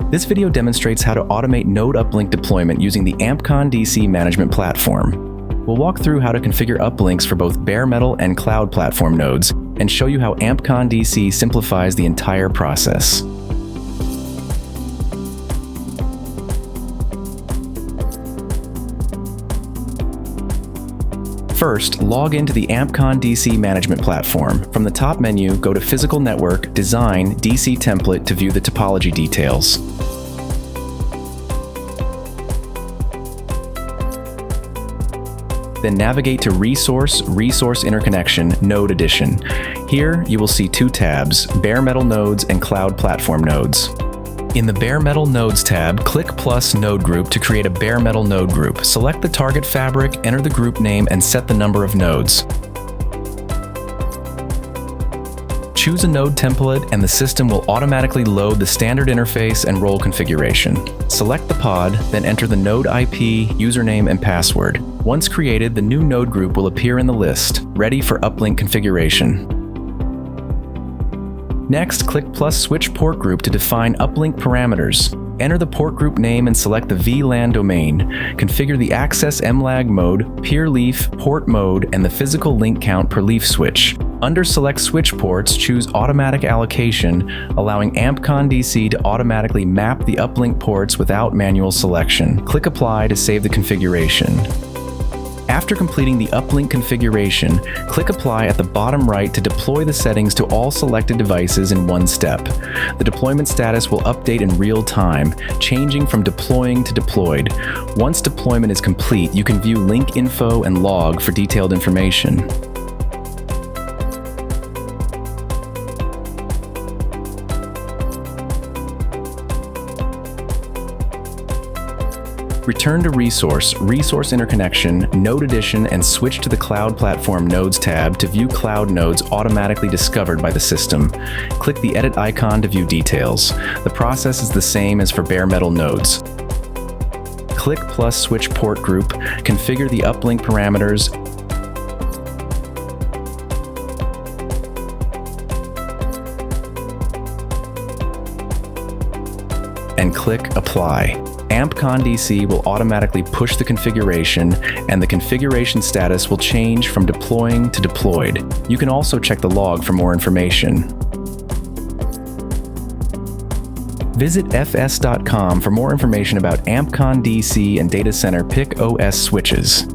This video demonstrates how to automate node uplink deployment using the AmpCon-DC Management Platform. We'll walk through how to configure uplinks for both bare metal and cloud platform nodes, and show you how AmpCon-DC simplifies the entire process. First, log into the AmpCon-DC Management Platform. From the top menu, go to Physical Network, Design, DC Template to view the topology details. Then navigate to Resource Interconnection, Node Edition. Here, you will see two tabs, Bare Metal Nodes and Cloud Platform Nodes. In the Bare Metal Nodes tab, click plus Node Group to create a Bare Metal Node Group. Select the target fabric, enter the group name, and set the number of nodes. Choose a node template and the system will automatically load the standard interface and role configuration. Select the pod, then enter the node IP, username, and password. Once created, the new node group will appear in the list, ready for uplink configuration. Next, click plus Switch Port Group to define uplink parameters. Enter the port group name and select the VLAN domain. Configure the access MLAG mode, peer leaf, port mode, and the physical link count per leaf switch. Under Select Switch Ports, choose Automatic Allocation, allowing AmpCon-DC to automatically map the uplink ports without manual selection. Click Apply to save the configuration. After completing the uplink configuration, click Apply at the bottom right to deploy the settings to all selected devices in one step. The deployment status will update in real time, changing from deploying to deployed. Once deployment is complete, you can view link info and log for detailed information. Return to Resource Interconnection, Node Edition, and switch to the Cloud Platform Nodes tab to view cloud nodes automatically discovered by the system. Click the edit icon to view details. The process is the same as for bare metal nodes. Click plus Switch Port Group, configure the uplink parameters, and click Apply. AmpCon-DC will automatically push the configuration, and the configuration status will change from deploying to deployed. You can also check the log for more information. Visit fs.com for more information about AmpCon-DC and data center PIC OS switches.